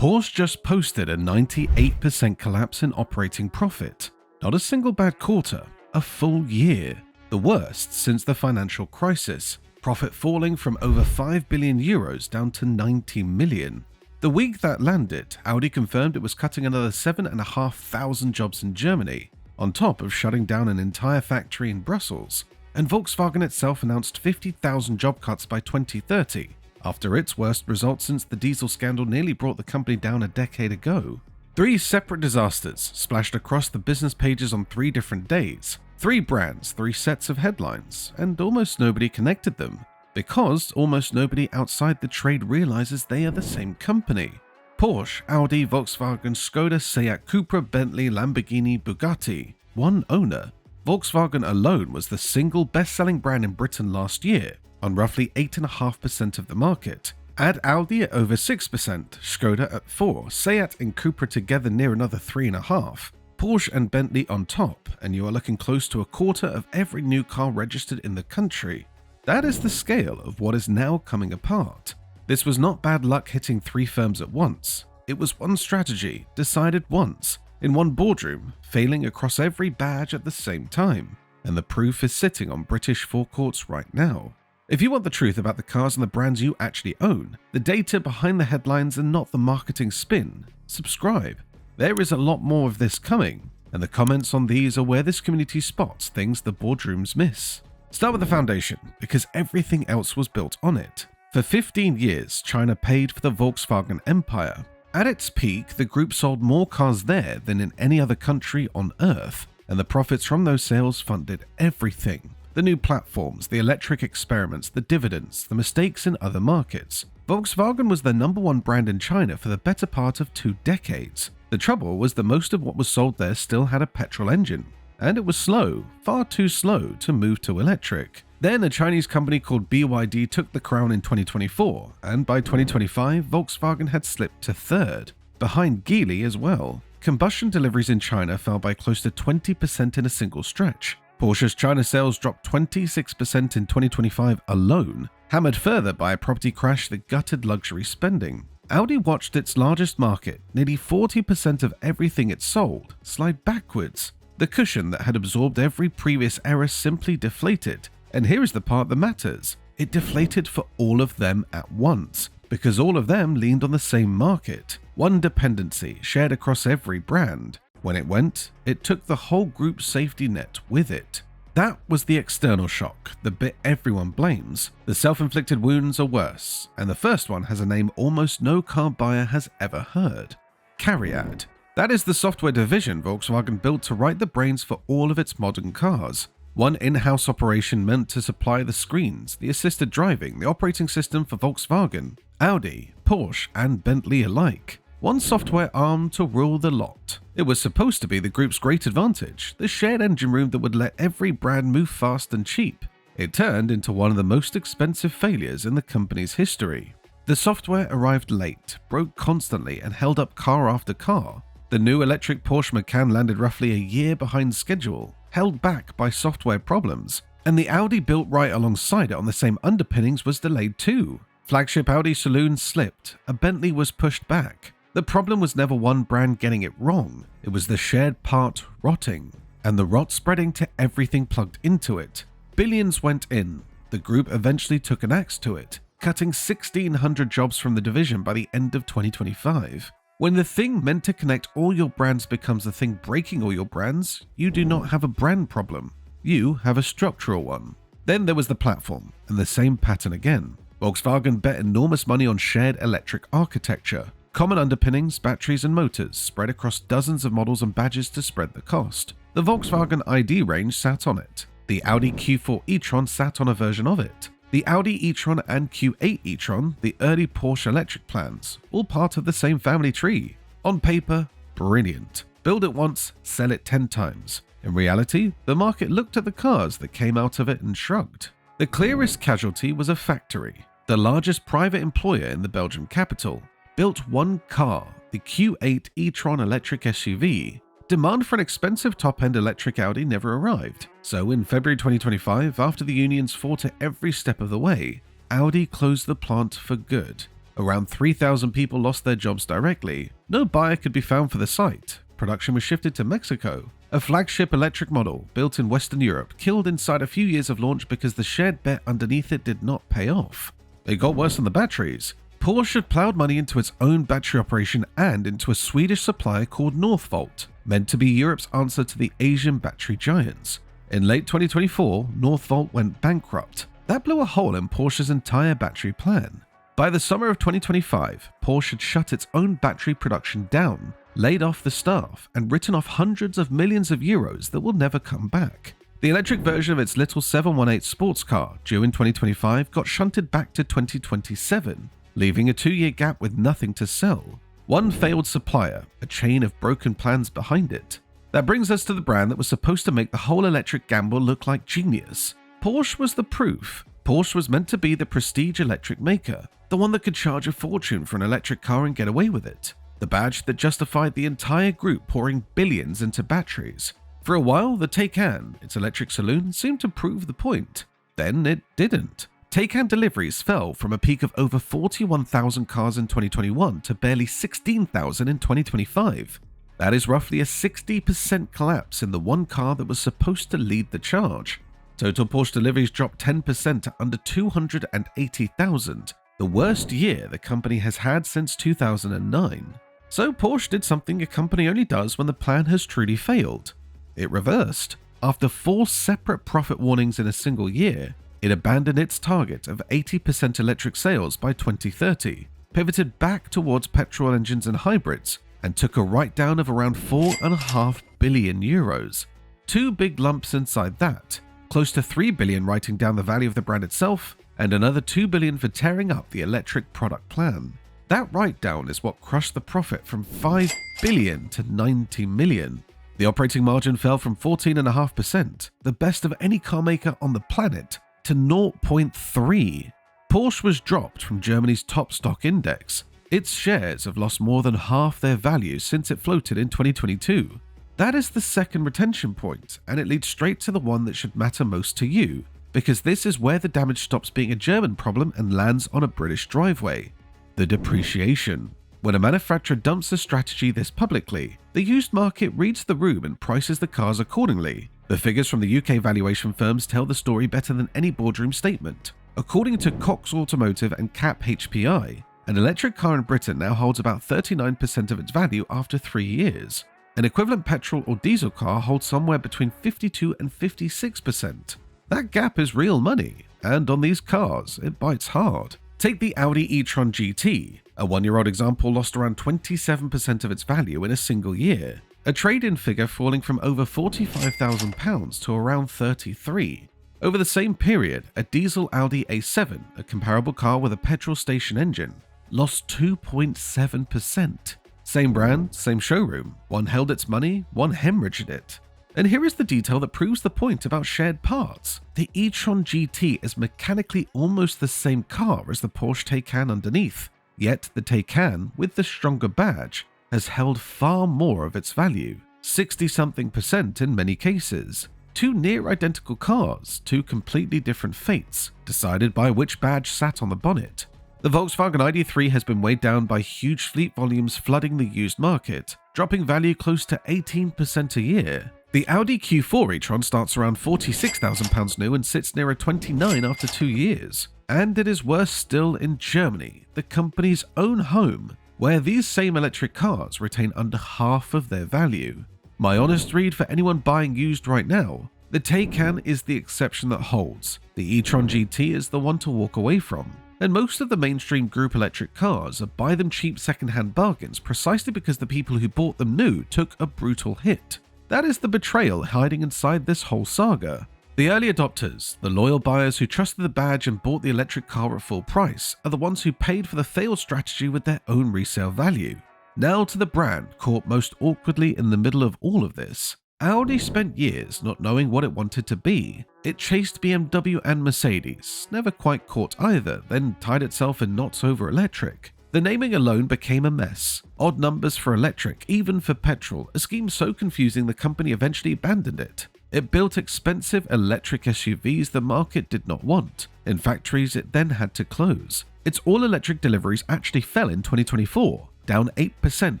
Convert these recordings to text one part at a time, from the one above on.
Porsche just posted a 98% collapse in operating profit. Not a single bad quarter, a full year. The worst since the financial crisis. Profit falling from over 5 billion euros down to 90 million. The week that landed, Audi confirmed it was cutting another 7,500 jobs in Germany, on top of shutting down an entire factory in Brussels. And Volkswagen itself announced 50,000 job cuts by 2030, after its worst result since the diesel scandal nearly brought the company down a decade ago. 3 separate disasters splashed across the business pages on 3 different days. 3 brands, 3 sets of headlines, and almost nobody connected them, because almost nobody outside the trade realizes they are the same company. Porsche, Audi, Volkswagen, Skoda, Seat, Cupra, Bentley, Lamborghini, Bugatti. One owner. Volkswagen alone was the single best-selling brand in Britain last year, on roughly 8.5% of the market. Add Audi at over 6%, Skoda at 4%, Seat and Cupra together near another 3.5%, Porsche and Bentley on top, and you are looking close to a quarter of every new car registered in the country. That is the scale of what is now coming apart. This was not bad luck hitting 3 firms at once. It was one strategy, decided once, in one boardroom, failing across every badge at the same time. And the proof is sitting on British forecourts right now. If you want the truth about the cars and the brands you actually own, the data behind the headlines and not the marketing spin, subscribe. There is a lot more of this coming, and the comments on these are where this community spots things the boardrooms miss. Start with the foundation, because everything else was built on it. For 15 years, China paid for the Volkswagen empire. At its peak, the group sold more cars there than in any other country on Earth, and the profits from those sales funded everything. The new platforms, the electric experiments, the dividends, the mistakes in other markets. Volkswagen was the #1 brand in China for the better part of 2 decades. The trouble was that most of what was sold there still had a petrol engine, and it was slow, far too slow to move to electric. Then a Chinese company called BYD took the crown in 2024, and by 2025, Volkswagen had slipped to 3rd, behind Geely as well. Combustion deliveries in China fell by close to 20% in a single stretch. Porsche's China sales dropped 26% in 2025 alone, hammered further by a property crash that gutted luxury spending. Audi watched its largest market, nearly 40% of everything it sold, slide backwards. The cushion that had absorbed every previous era simply deflated. And here is the part that matters. It deflated for all of them at once, because all of them leaned on the same market. One dependency shared across every brand. When it went, it took the whole group's safety net with it. That was the external shock, the bit everyone blames. The self-inflicted wounds are worse, and the first one has a name almost no car buyer has ever heard. CARIAD. That is the software division Volkswagen built to write the brains for all of its modern cars. One in-house operation meant to supply the screens, the assisted driving, the operating system for Volkswagen, Audi, Porsche, and Bentley alike. One software arm to rule the lot. It was supposed to be the group's great advantage, the shared engine room that would let every brand move fast and cheap. It turned into one of the most expensive failures in the company's history. The software arrived late, broke constantly, and held up car after car. The new electric Porsche Macan landed roughly a year behind schedule, held back by software problems, and the Audi built right alongside it on the same underpinnings was delayed too. Flagship Audi Saloon slipped, a Bentley was pushed back. The problem was never one brand getting it wrong, it was the shared part rotting, and the rot spreading to everything plugged into it. Billions went in. The group eventually took an axe to it, cutting 1,600 jobs from the division by the end of 2025. When the thing meant to connect all your brands becomes the thing breaking all your brands, you do not have a brand problem. You have a structural one. Then there was the platform, and the same pattern again. Volkswagen bet enormous money on shared electric architecture. Common underpinnings, batteries, and motors spread across dozens of models and badges to spread the cost. The Volkswagen ID range sat on it. The Audi Q4 e-tron sat on a version of it. The Audi e-tron and Q8 e-tron, the early Porsche electric plans, all part of the same family tree. On paper, brilliant. Build it once, sell it 10 times. In reality, the market looked at the cars that came out of it and shrugged. The clearest casualty was a factory. The largest private employer in the Belgian capital built one car, the Q8 e-tron electric SUV. Demand for an expensive top-end electric Audi never arrived, so in February 2025, after the unions fought it every step of the way, Audi closed the plant for good. Around 3,000 people lost their jobs directly. No buyer could be found for the site. Production was shifted to Mexico. A flagship electric model built in Western Europe killed inside a few years of launch because the shared bet underneath it did not pay off. It got worse on the batteries. Porsche had plowed money into its own battery operation and into a Swedish supplier called Northvolt, meant to be Europe's answer to the Asian battery giants. In late 2024, Northvolt went bankrupt. That blew a hole in Porsche's entire battery plan. By the summer of 2025, Porsche had shut its own battery production down, laid off the staff, and written off hundreds of millions of euros that will never come back. The electric version of its little 718 sports car, due in 2025, got shunted back to 2027, leaving a 2-year gap with nothing to sell. One failed supplier, a chain of broken plans behind it. That brings us to the brand that was supposed to make the whole electric gamble look like genius. Porsche was the proof. Porsche was meant to be the prestige electric maker, the one that could charge a fortune for an electric car and get away with it. The badge that justified the entire group pouring billions into batteries. For a while, the Taycan, its electric saloon, seemed to prove the point. Then it didn't. Taycan deliveries fell from a peak of over 41,000 cars in 2021 to barely 16,000 in 2025. That is roughly a 60% collapse in the one car that was supposed to lead the charge. Total Porsche deliveries dropped 10% to under 280,000, the worst year the company has had since 2009. So Porsche did something a company only does when the plan has truly failed. It reversed. After 4 separate profit warnings in a single year, it abandoned its target of 80% electric sales by 2030, pivoted back towards petrol engines and hybrids, and took a write-down of around 4.5 billion euros. 2 big lumps inside that, close to 3 billion writing down the value of the brand itself, and another 2 billion for tearing up the electric product plan. That write-down is what crushed the profit from 5 billion to 90 million. The operating margin fell from 14.5%, the best of any car maker on the planet, to 0.3. Porsche was dropped from Germany's top stock index. Its shares have lost more than half their value since it floated in 2022. That is the second retention point, and it leads straight to the one that should matter most to you, because this is where the damage stops being a German problem and lands on a British driveway. The depreciation. When a manufacturer dumps a strategy this publicly, the used market reads the room and prices the cars accordingly. The figures from the UK valuation firms tell the story better than any boardroom statement. According to Cox Automotive and Cap HPI, an electric car in Britain now holds about 39% of its value after 3 years. An equivalent petrol or diesel car holds somewhere between 52 and 56%. That gap is real money, and on these cars, it bites hard. Take the Audi e-tron GT. A 1-year-old example lost around 27% of its value in a single year, a trade-in figure falling from over £45,000 to around 33. Over the same period, a diesel Audi A7, a comparable car with a petrol station engine, lost 2.7%. Same brand, same showroom. One held its money, one hemorrhaged it. And here is the detail that proves the point about shared parts. The e-tron GT is mechanically almost the same car as the Porsche Taycan underneath, yet the Taycan, with the stronger badge, has held far more of its value, 60-something% in many cases. 2 near-identical cars, 2 completely different fates, decided by which badge sat on the bonnet. The Volkswagen ID.3 has been weighed down by huge fleet volumes flooding the used market, dropping value close to 18% a year. The Audi Q4 e-tron starts around £46,000 new and sits near a 29 after 2 years. And it is worse still in Germany, the company's own home, where these same electric cars retain under half of their value. My honest read for anyone buying used right now, the Taycan is the exception that holds. The e-tron GT is the one to walk away from. And most of the mainstream group electric cars are buy them cheap second-hand bargains precisely because the people who bought them new took a brutal hit. That is the betrayal hiding inside this whole saga. The early adopters, the loyal buyers who trusted the badge and bought the electric car at full price, are the ones who paid for the failed strategy with their own resale value. Now to the brand caught most awkwardly in the middle of all of this. Audi spent years not knowing what it wanted to be. It chased BMW and Mercedes, never quite caught either, then tied itself in knots over electric. The naming alone became a mess. Odd numbers for electric, even for petrol, a scheme so confusing the company eventually abandoned it. It built expensive electric SUVs the market did not want. In factories it then had to close. Its all-electric deliveries actually fell in 2024, down 8%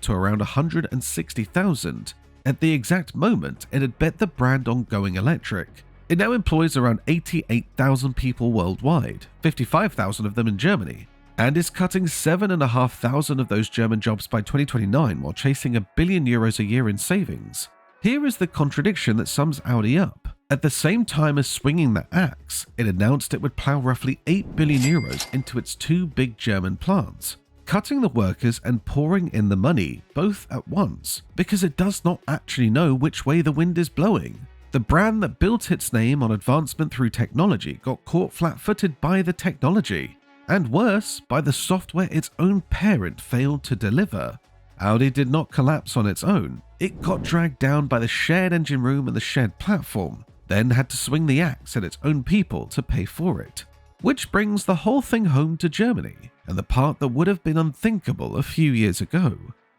to around 160,000. At the exact moment it had bet the brand on going electric. It now employs around 88,000 people worldwide, 55,000 of them in Germany, and is cutting 7,500 of those German jobs by 2029 while chasing €1 billion a year in savings. Here is the contradiction that sums Audi up. At the same time as swinging the axe, it announced it would plow roughly €8 billion into its two big German plants, cutting the workers and pouring in the money both at once, because it does not actually know which way the wind is blowing. The brand that built its name on advancement through technology got caught flat-footed by the technology, and worse, by the software its own parent failed to deliver. Audi did not collapse on its own. It got dragged down by the shared engine room and the shared platform, then had to swing the axe at its own people to pay for it. Which brings the whole thing home to Germany, and the part that would have been unthinkable a few years ago.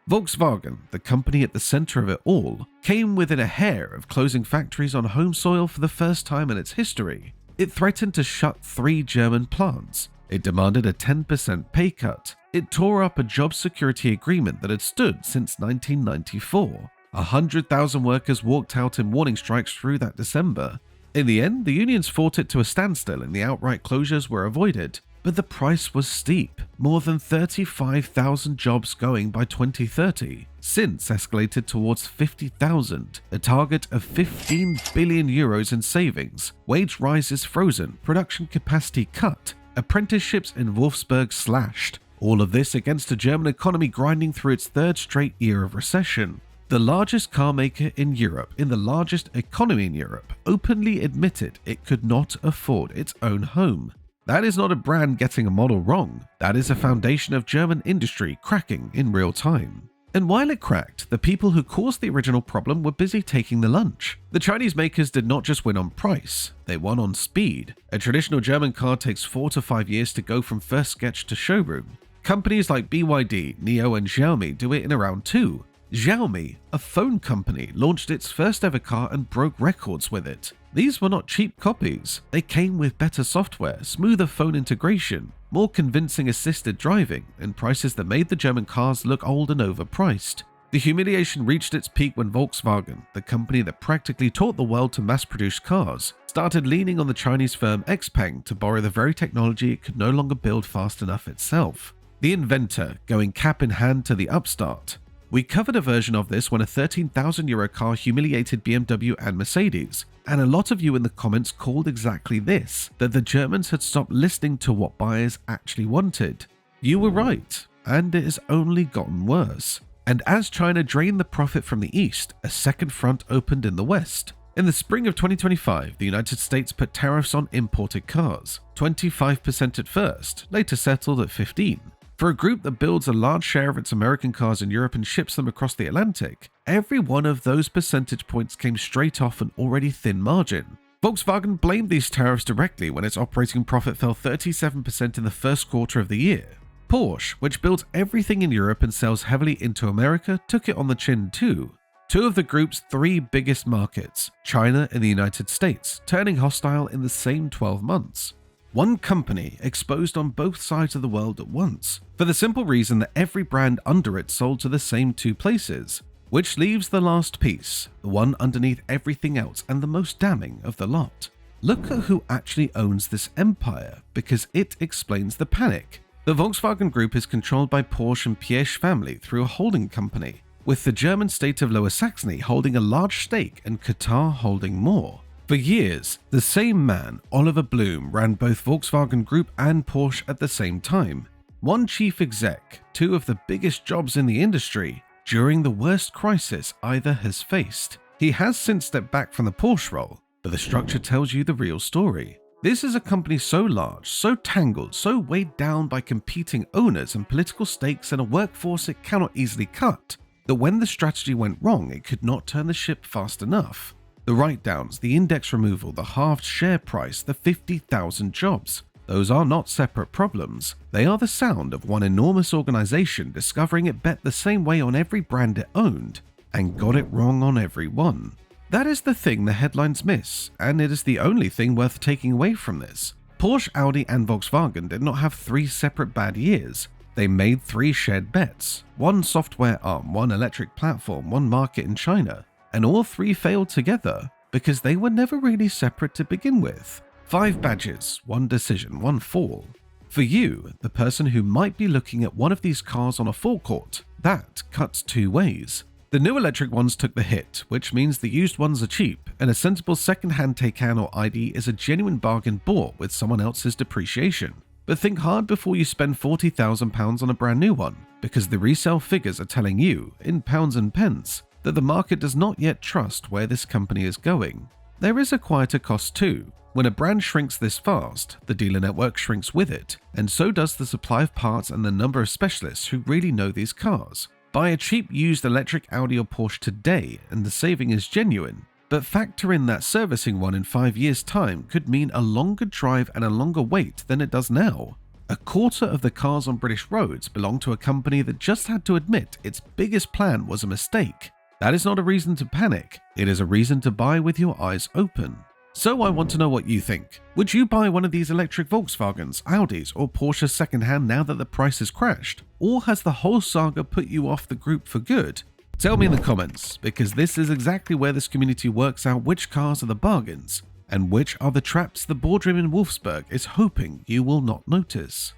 Volkswagen, the company at the center of it all, came within a hair of closing factories on home soil for the first time in its history. It threatened to shut 3 German plants. It demanded a 10% pay cut. It tore up a job security agreement that had stood since 1994. 100,000 workers walked out in warning strikes through that December. In the end, the unions fought it to a standstill and the outright closures were avoided. But the price was steep, more than 35,000 jobs going by 2030, since escalated towards 50,000, a target of €15 billion in savings, wage rises frozen, production capacity cut, apprenticeships in Wolfsburg slashed. All of this against a German economy grinding through its third straight year of recession. The largest car maker in Europe, in the largest economy in Europe, openly admitted it could not afford its own home. That is not a brand getting a model wrong. That is a foundation of German industry cracking in real time. And while it cracked, the people who caused the original problem were busy taking the lunch. The Chinese makers did not just win on price, they won on speed. A traditional German car takes 4 to 5 years to go from first sketch to showroom. Companies like BYD, NIO and Xiaomi do it in around 2. Xiaomi, a phone company, launched its first ever car and broke records with it. These were not cheap copies. They came with better software, smoother phone integration, more convincing assisted driving, and prices that made the German cars look old and overpriced. The humiliation reached its peak when Volkswagen, the company that practically taught the world to mass-produce cars, started leaning on the Chinese firm XPeng to borrow the very technology it could no longer build fast enough itself. The inventor going cap in hand to the upstart. We covered a version of this when a €13,000 car humiliated BMW and Mercedes, and a lot of you in the comments called exactly this, that the Germans had stopped listening to what buyers actually wanted. You were right, and it has only gotten worse. And as China drained the profit from the East, a second front opened in the West. In the spring of 2025, the United States put tariffs on imported cars, 25% at first, later settled at 15%. For a group that builds a large share of its American cars in Europe and ships them across the Atlantic, every one of those percentage points came straight off an already thin margin. Volkswagen blamed these tariffs directly when its operating profit fell 37% in the first quarter of the year. Porsche, which builds everything in Europe and sells heavily into America, took it on the chin too. 2 of the group's 3 biggest markets, China and the United States, turning hostile in the same 12 months. One company exposed on both sides of the world at once, for the simple reason that every brand under it sold to the same 2 places, which leaves the last piece, the one underneath everything else and the most damning of the lot. Look at who actually owns this empire, because it explains the panic. The Volkswagen Group is controlled by Porsche and Piëch family through a holding company, with the German state of Lower Saxony holding a large stake and Qatar holding more. For years, the same man, Oliver Blume, ran both Volkswagen Group and Porsche at the same time. One chief exec, 2 of the biggest jobs in the industry, during the worst crisis either has faced. He has since stepped back from the Porsche role, but the structure tells you the real story. This is a company so large, so tangled, so weighed down by competing owners and political stakes and a workforce it cannot easily cut, that when the strategy went wrong, it could not turn the ship fast enough. The write-downs, the index removal, the halved share price, the 50,000 jobs. Those are not separate problems. They are the sound of one enormous organization discovering it bet the same way on every brand it owned and got it wrong on every one. That is the thing the headlines miss, and it is the only thing worth taking away from this. Porsche, Audi, and Volkswagen did not have 3 separate bad years. They made 3 shared bets, one software arm, one electric platform, one market in China, and all 3 failed together because they were never really separate to begin with. 5 badges, 1 decision, 1 fall. For you, the person who might be looking at one of these cars on a forecourt, that cuts 2 ways. The new electric ones took the hit, which means the used ones are cheap, and a sensible second-hand Taycan or ID is a genuine bargain bought with someone else's depreciation. But think hard before you spend £40,000 on a brand new one, because the resale figures are telling you, in pounds and pence, that the market does not yet trust where this company is going. There is a quieter cost too. When a brand shrinks this fast, the dealer network shrinks with it, and so does the supply of parts and the number of specialists who really know these cars. Buy a cheap used electric Audi or Porsche today and the saving is genuine, but factor in that servicing one in 5 years' time could mean a longer drive and a longer wait than it does now. A quarter of the cars on British roads belong to a company that just had to admit its biggest plan was a mistake. That is not a reason to panic, it is a reason to buy with your eyes open. So I want to know what you think. Would you buy one of these electric Volkswagens, Audis, or Porsches secondhand now that the price has crashed? Or has the whole saga put you off the group for good? Tell me in the comments, because this is exactly where this community works out which cars are the bargains, and which are the traps the boardroom in Wolfsburg is hoping you will not notice.